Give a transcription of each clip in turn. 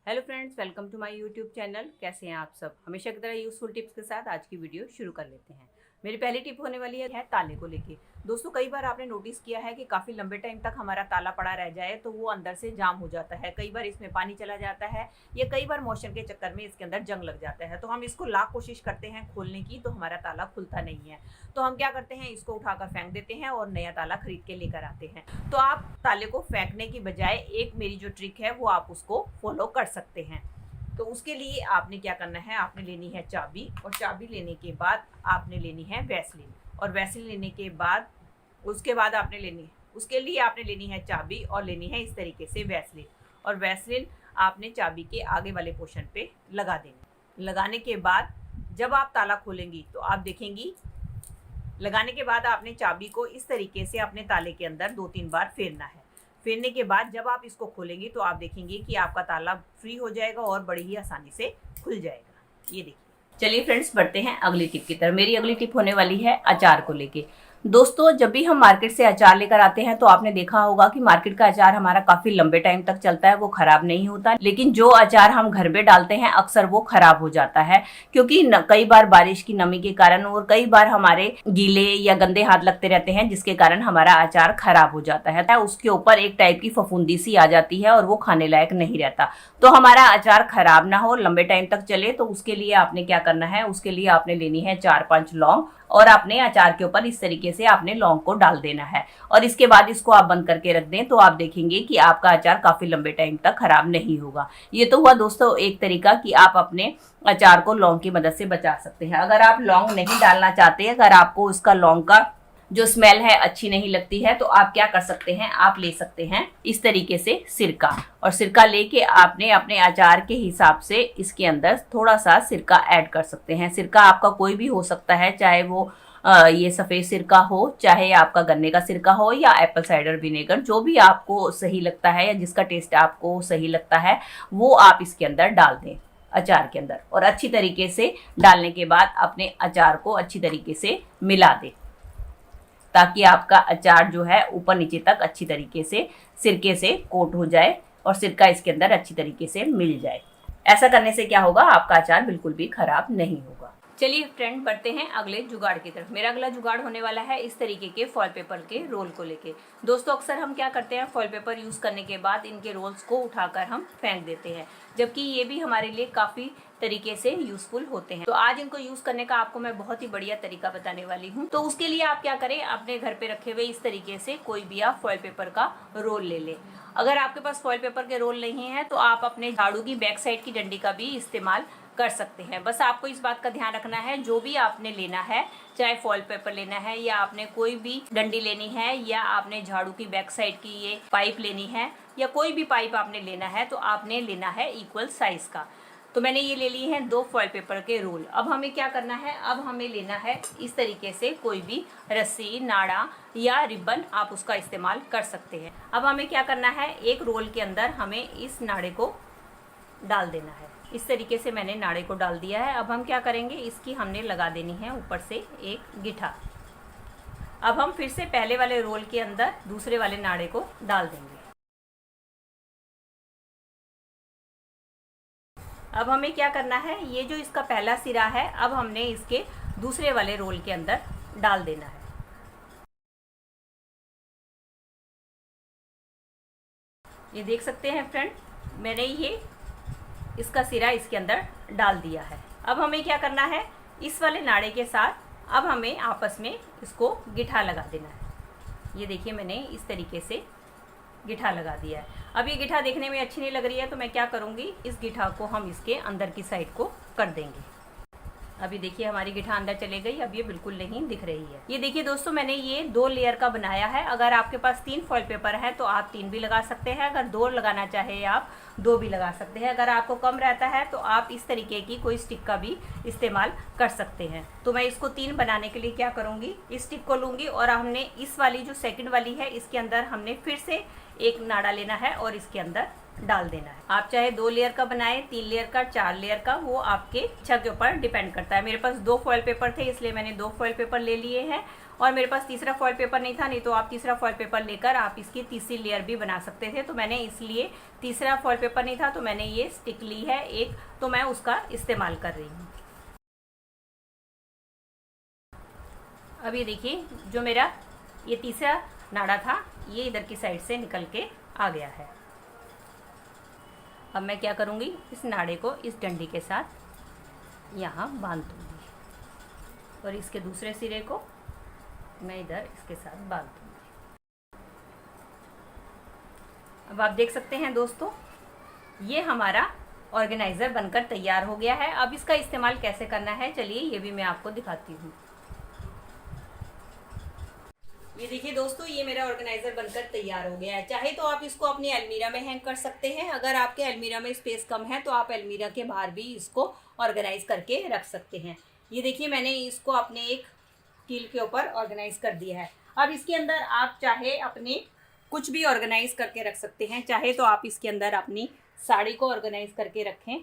Hello friends, welcome to my YouTube channel. कैसे हैं आप सब? हमेशा की तरह यूजफुल टिप्स के साथ आज की वीडियो शुरू कर लेते हैं। मेरी पहली टिप होने वाली है ताले को लेके। दोस्तों, कई बार आपने नोटिस किया है कि काफ़ी लंबे टाइम तक हमारा ताला पड़ा रह जाए तो वो अंदर से जाम हो जाता है। कई बार इसमें पानी चला जाता है या कई बार मोशन के चक्कर में इसके अंदर जंग लग जाता है। तो हम इसको लाख कोशिश करते हैं खोलने की, तो हमारा ताला खुलता नहीं है। तो हम क्या करते हैं, इसको उठाकर फेंक देते हैं और नया ताला खरीद के लेकर आते हैं। तो आप ताले को फेंकने की बजाय एक मेरी जो ट्रिक है वो आप उसको फॉलो कर सकते हैं। तो उसके लिए आपने क्या करना है, आपने लेनी है चाबी, और चाबी लेने के बाद आपने लेनी है वैसलीन, और वैसलीन लेने के बाद उसके बाद आपने लेनी है, उसके लिए आपने लेनी है चाबी और लेनी है इस तरीके से वैसलीन। और वैसलीन आपने चाबी के आगे वाले पोर्शन पे लगा देनी। लगाने के बाद जब आप ताला खोलेंगी तो आप देखेंगी, लगाने के बाद आपने चाबी को इस तरीके से अपने ताले के अंदर 2-3 बार फेरना है। फेरने के बाद जब आप इसको खोलेंगे तो आप देखेंगे कि आपका ताला फ्री हो जाएगा और बड़ी ही आसानी से खुल जाएगा। ये देखिए। चलिए फ्रेंड्स, बढ़ते हैं अगली टिप की तरफ। मेरी अगली टिप होने वाली है अचार को लेके। दोस्तों, जब भी हम मार्केट से अचार लेकर आते हैं तो आपने देखा होगा कि मार्केट का अचार हमारा काफी लंबे टाइम तक चलता है, वो खराब नहीं होता। लेकिन जो अचार हम घर में डालते हैं अक्सर वो खराब हो जाता है, क्योंकि कई बार बारिश की नमी के कारण और कई बार हमारे गीले या गंदे हाथ लगते रहते हैं, जिसके कारण हमारा अचार खराब हो जाता है। उसके ऊपर एक टाइप की फफूंदी सी आ जाती है और वो खाने लायक नहीं रहता। तो हमारा अचार खराब ना हो, लंबे टाइम तक चले, तो उसके लिए आपने क्या करना है, उसके लिए आपने लेनी है 4-5 लौंग, और आपने अचार के ऊपर इस तरीके से आपने लौंग को डाल देना है। और इसके बाद इसको आप बंद करके रख दें तो आप देखेंगे कि आपका अचार काफी लंबे टाइम तक खराब नहीं होगा। ये तो हुआ दोस्तों एक तरीका कि आप अपने अचार को लौंग की मदद से बचा सकते हैं। अगर आप लौंग नहीं डालना चाहते, अगर आपको उसका लौंग का जो स्मेल है अच्छी नहीं लगती है, तो आप क्या कर सकते हैं, आप ले सकते हैं इस तरीके से सिरका, और सिरका लेके आपने अपने अचार के हिसाब से इसके अंदर थोड़ा सा सिरका ऐड कर सकते हैं। सिरका आपका कोई भी हो सकता है, चाहे वो ये सफ़ेद सिरका हो, चाहे आपका गन्ने का सिरका हो, या एप्पल साइडर विनेगर, जो भी आपको सही लगता है या जिसका टेस्ट आपको सही लगता है वो आप इसके अंदर डाल दें अचार के अंदर। और अच्छी तरीके से डालने के बाद अपने अचार को अच्छी तरीके से मिला दें, ताकि आपका अचार जो है ऊपर नीचे तक अच्छी तरीके से सिरके से कोट हो जाए और सिरका इसके अंदर अच्छी तरीके से मिल जाए। ऐसा करने से क्या होगा, आपका अचार बिल्कुल भी खराब नहीं होगा। चलिए फ्रेंड, बढ़ते हैं अगले जुगाड़ की तरफ। मेरा अगला जुगाड़ होने वाला है इस तरीके के फॉयल पेपर के रोल को लेके। दोस्तों, अक्सर हम क्या करते हैं, फॉयल पेपर यूज़ करने के बाद इनके रोल्स को उठाकर हम फेंक देते हैं, जबकि ये भी हमारे लिए काफ़ी तरीके से यूजफुल होते हैं। तो आज इनको यूज़ करने का आपको मैं बहुत ही बढ़िया तरीका बताने वाली हूँ। तो उसके लिए आप क्या करें, अपने घर पे रखे हुए इस तरीके से कोई भी आप फॉयल पेपर का रोल ले लें। अगर आपके पास फॉयल पेपर के रोल नहीं है तो आप अपने झाड़ू की बैक साइड की डंडी का भी इस्तेमाल कर सकते हैं। बस आपको इस बात का ध्यान रखना है, जो भी आपने लेना है, चाहे फॉयल पेपर लेना है या आपने कोई भी डंडी लेनी है या आपने झाड़ू की बैक साइड की ये पाइप लेनी है या कोई भी पाइप आपने लेना है, तो आपने लेना है इक्वल साइज का। तो मैंने ये ले लिए हैं 2 फॉयल पेपर के रोल। अब हमें क्या करना है, अब हमें लेना है इस तरीके से कोई भी रस्सी, नाड़ा या रिबन, आप उसका इस्तेमाल कर सकते हैं। अब हमें क्या करना है, एक रोल के अंदर हमें इस नाड़े को डाल देना है। इस तरीके से मैंने नाड़े को डाल दिया है। अब हम क्या करेंगे, इसकी हमने लगा देनी है ऊपर से एक गिठा। अब हम फिर से पहले वाले रोल के अंदर दूसरे वाले नाड़े को डाल देंगे। अब हमें क्या करना है, ये जो इसका पहला सिरा है, अब हमने इसके दूसरे वाले रोल के अंदर डाल देना है। ये देख सकते हैं फ्रेंड, मैंने ये इसका सिरा इसके अंदर डाल दिया है। अब हमें क्या करना है, इस वाले नाड़े के साथ अब हमें आपस में इसको गिठा लगा देना है। ये देखिए, मैंने इस तरीके से गिठा लगा दिया है। अब ये गिठा देखने में अच्छी नहीं लग रही है, तो मैं क्या करूँगी, इस गिठा को हम इसके अंदर की साइड को कर देंगे। अभी देखिए हमारी गिठा अंदर चले गई, अब ये बिल्कुल नहीं दिख रही है। ये देखिए दोस्तों, मैंने ये 2 लेयर का बनाया है। अगर आपके पास 3 फॉयल पेपर है तो आप 3 भी लगा सकते हैं, अगर 2 लगाना चाहे आप 2 भी लगा सकते हैं। अगर आपको कम रहता है तो आप इस तरीके की कोई स्टिक का भी इस्तेमाल कर सकते हैं। तो मैं इसको 3 बनाने के लिए क्या करूँगी, इस स्टिक को लूँगी और हमने इस वाली जो सेकंड वाली है, इसके अंदर हमने फिर से एक नाड़ा लेना है और इसके अंदर डाल देना है। आप चाहे 2 लेयर का बनाए, 3 लेयर का, 4 लेयर का, वो आपके इच्छा के ऊपर डिपेंड करता है। मेरे पास 2 फॉइल पेपर थे, इसलिए मैंने 2 फॉइल पेपर ले लिए हैं। और मेरे पास तीसरा फॉइल पेपर नहीं था, नहीं तो आप तीसरा फॉइल पेपर लेकर आप इसकी तीसरी लेयर भी बना सकते थे। तो मैंने इसलिए तीसरा फॉइल पेपर नहीं था तो मैंने ये स्टिक ली है एक, तो मैं उसका इस्तेमाल कर रही हूँ। अब ये देखिए, जो मेरा ये तीसरा नाड़ा था ये इधर की साइड से निकल के आ गया है। अब मैं क्या करूँगी, इस नाड़े को इस डंडी के साथ यहाँ बांध दूँगी और इसके दूसरे सिरे को मैं इधर इसके साथ बांध दूँगी। अब आप देख सकते हैं दोस्तों, ये हमारा ऑर्गेनाइज़र बनकर तैयार हो गया है। अब इसका इस्तेमाल कैसे करना है, चलिए ये भी मैं आपको दिखाती हूँ। ये देखिए दोस्तों, ये मेरा ऑर्गेनाइजर बनकर तैयार हो गया है। चाहे तो आप इसको अपनी अलमीरा में हैंग कर सकते हैं। अगर आपके अलमीरा में स्पेस कम है तो आप अलमीरा के बाहर भी इसको ऑर्गेनाइज करके रख सकते हैं। ये देखिए, मैंने इसको अपने एक कील के ऊपर ऑर्गेनाइज कर दिया है। अब इसके अंदर आप चाहे अपने कुछ भी ऑर्गेनाइज करके रख सकते हैं। चाहे तो आप इसके अंदर अपनी साड़ी को ऑर्गेनाइज करके रखें।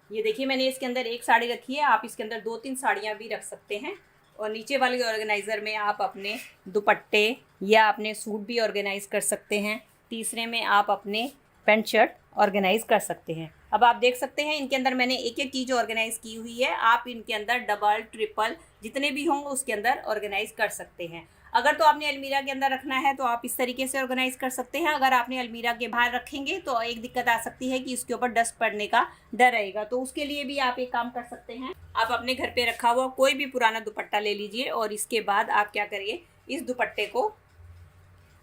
ये देखिए, मैंने इसके अंदर एक साड़ी रखी है, आप इसके अंदर 2-3 साड़ियाँ भी रख सकते हैं। और नीचे वाले ऑर्गेनाइज़र में आप अपने दुपट्टे या अपने सूट भी ऑर्गेनाइज़ कर सकते हैं। तीसरे में आप अपने पैंट शर्ट ऑर्गेनाइज़ कर सकते हैं। अब आप देख सकते हैं इनके अंदर मैंने एक एक चीज़ ऑर्गेनाइज़ की हुई है। आप इनके अंदर डबल, ट्रिपल जितने भी हों उसके अंदर ऑर्गेनाइज़ कर सकते हैं। अगर तो आपने अलमीरा के अंदर रखना है तो आप इस तरीके से ऑर्गेनाइज कर सकते हैं। अगर आपने अलमीरा के बाहर रखेंगे तो एक दिक्कत आ सकती है कि इसके ऊपर डस्ट पड़ने का डर रहेगा। तो उसके लिए भी आप एक काम कर सकते हैं, आप अपने घर पे रखा हुआ कोई भी पुराना दुपट्टा ले लीजिए और इसके बाद आप क्या करिए, इस दुपट्टे को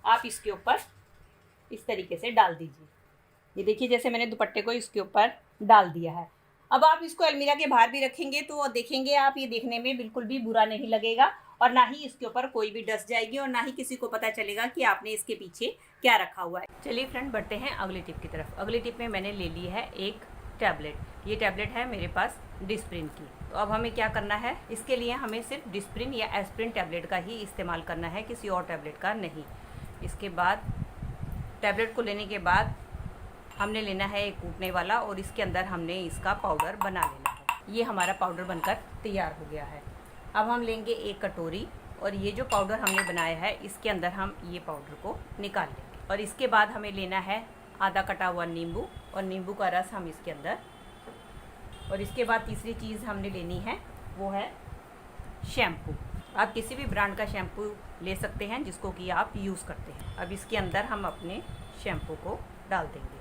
आप इसके ऊपर इस तरीके से डाल दीजिए। ये देखिए, जैसे मैंने दुपट्टे को इसके ऊपर डाल दिया है। अब आप इसको अलमीरा के बाहर भी रखेंगे तो देखेंगे आप, ये देखने में बिल्कुल भी बुरा नहीं लगेगा और ना ही इसके ऊपर कोई भी डस्ट जाएगी और ना ही किसी को पता चलेगा कि आपने इसके पीछे क्या रखा हुआ है। चलिए फ्रेंड, बढ़ते हैं अगली टिप की तरफ। अगली टिप में मैंने ले ली है एक टैबलेट। ये टैबलेट है मेरे पास डिस्प्रिन की। तो अब हमें क्या करना है, इसके लिए हमें सिर्फ डिस्प्रिन या एस्प्रिन टैबलेट का ही इस्तेमाल करना है, किसी और टैबलेट का नहीं। इसके बाद टैबलेट को लेने के बाद हमने लेना है एक कूटने वाला और इसके अंदर हमने इसका पाउडर बना लेना है। ये हमारा पाउडर बनकर तैयार हो गया है। अब हम लेंगे एक कटोरी और ये जो पाउडर हमने बनाया है इसके अंदर हम ये पाउडर को निकाल लेंगे। और इसके बाद हमें लेना है आधा कटा हुआ नींबू और नींबू का रस हम इसके अंदर, और इसके बाद तीसरी चीज़ हमने लेनी है वो है शैम्पू। आप किसी भी ब्रांड का शैम्पू ले सकते हैं जिसको कि आप यूज़ करते हैं। अब इसके अंदर हम अपने शैम्पू को डाल देंगे।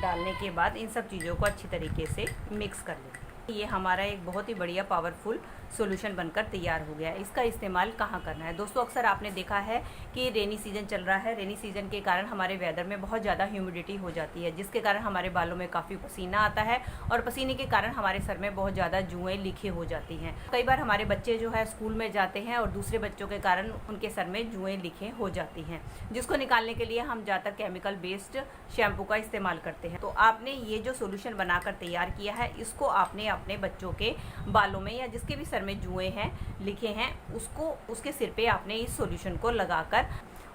डालने के बाद इन सब चीज़ों को अच्छी तरीके से मिक्स कर लेंगे। ये हमारा एक बहुत ही बढ़िया पावरफुल सॉल्यूशन बनकर तैयार हो गया है। इसका इस्तेमाल कहाँ करना है दोस्तों, अक्सर आपने देखा है कि रेनी सीज़न चल रहा है। रेनी सीज़न के कारण हमारे वेदर में बहुत ज़्यादा ह्यूमिडिटी हो जाती है, जिसके कारण हमारे बालों में काफ़ी पसीना आता है और पसीने के कारण हमारे सर में बहुत ज़्यादा जुएँ लिखे हो जाती हैं। कई बार हमारे बच्चे जो है स्कूल में जाते हैं और दूसरे बच्चों के कारण उनके सर में जुएँ लिखे हो जाती हैं, जिसको निकालने के लिए हम ज़्यादातर केमिकल बेस्ड शैम्पू का इस्तेमाल करते हैं। तो आपने ये जो सोल्यूशन बनाकर तैयार किया है, इसको आपने अपने बच्चों के बालों में या जिसके भी सर में जुएँ हैं लिखे हैं उसके सिर पे आपने इस सॉल्यूशन को लगाकर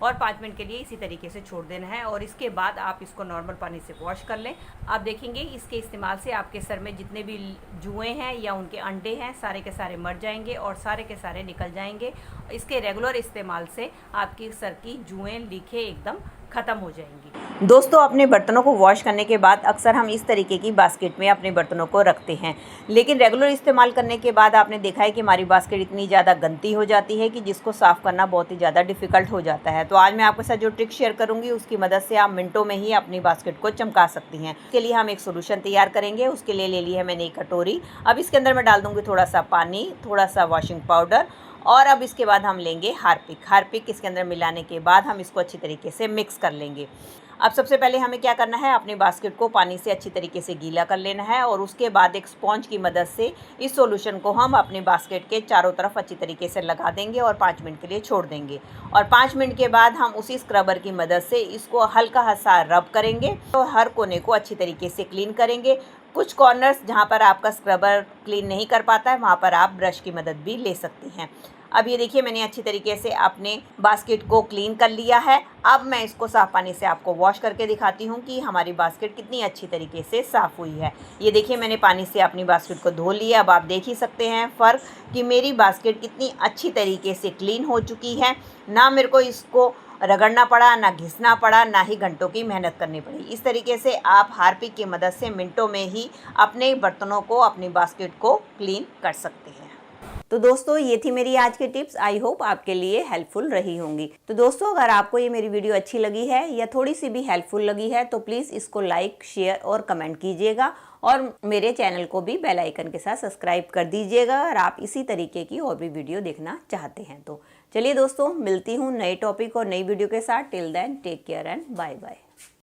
और 5 मिनट के लिए इसी तरीके से छोड़ देना है। और इसके बाद आप इसको नॉर्मल पानी से वॉश कर लें। आप देखेंगे इसके इस्तेमाल से आपके सर में जितने भी जुएँ हैं या उनके अंडे हैं सारे के सारे मर जाएंगे और सारे के सारे निकल जाएंगे। इसके रेगुलर इस्तेमाल से आपकी सर की जुएँ लिखे एकदम ख़त्म हो जाएंगी। दोस्तों, अपने बर्तनों को वॉश करने के बाद अक्सर हम इस तरीके की बास्केट में अपने बर्तनों को रखते हैं, लेकिन रेगुलर इस्तेमाल करने के बाद आपने देखा है कि हमारी बास्केट इतनी ज़्यादा गंदी हो जाती है कि जिसको साफ़ करना बहुत ही ज़्यादा डिफ़िकल्ट हो जाता है। तो आज मैं आपके साथ जो ट्रिक शेयर करूँगी उसकी मदद से आप मिनटों में ही अपनी बास्केट को चमका सकती हैं। इसके लिए हम एक सोल्यूशन तैयार करेंगे। उसके लिए ले ली है मैंने एक कटोरी। अब इसके अंदर मैं डाल दूँगी थोड़ा सा पानी, थोड़ा सा वॉशिंग पाउडर और अब इसके बाद हम लेंगे हार्पिक इसके अंदर मिलाने के बाद हम इसको अच्छी तरीके से मिक्स कर लेंगे। अब सबसे पहले हमें क्या करना है, अपनी बास्केट को पानी से अच्छी तरीके से गीला कर लेना है और उसके बाद एक स्पॉन्ज की मदद से इस सॉल्यूशन को हम अपनी बास्केट के चारों तरफ अच्छी तरीके से लगा देंगे और 5 मिनट के लिए छोड़ देंगे। और 5 मिनट के बाद हम उसी स्क्रबर की मदद से इसको हल्का सा रब करेंगे तो हर कोने को अच्छी तरीके से क्लीन करेंगे। कुछ कॉर्नर्स जहाँ पर आपका स्क्रबर क्लीन नहीं कर पाता है वहाँ पर आप ब्रश की मदद भी ले सकती हैं। अब ये देखिए मैंने अच्छी तरीके से अपने बास्केट को क्लीन कर लिया है। अब मैं इसको साफ़ पानी से आपको वॉश करके दिखाती हूँ कि हमारी बास्केट कितनी अच्छी तरीके से साफ़ हुई है। ये देखिए मैंने पानी से अपनी बास्केट को धो लिया। अब आप देख ही सकते हैं फ़र्क कि मेरी बास्केट कितनी अच्छी तरीके से क्लीन हो चुकी है। ना मेरे को इसको रगड़ना पड़ा, ना घिसना पड़ा, ना ही घंटों की मेहनत करनी पड़ी। इस तरीके से आप हार्पिक की मदद से मिनटों में ही अपने बर्तनों को, अपनी बास्केट को क्लीन कर सकते हैं। तो दोस्तों ये थी मेरी आज की टिप्स। आई होप आपके लिए हेल्पफुल रही होंगी। तो दोस्तों अगर आपको ये मेरी वीडियो अच्छी लगी है या थोड़ी सी भी हेल्पफुल लगी है तो प्लीज़ इसको लाइक, शेयर और कमेंट कीजिएगा और मेरे चैनल को भी बेल आइकन के साथ सब्सक्राइब कर दीजिएगा अगर आप इसी तरीके की और भी वीडियो देखना चाहते हैं तो। चलिए दोस्तों मिलती हूँ नए टॉपिक और नई वीडियो के साथ। Till then take care and bye bye.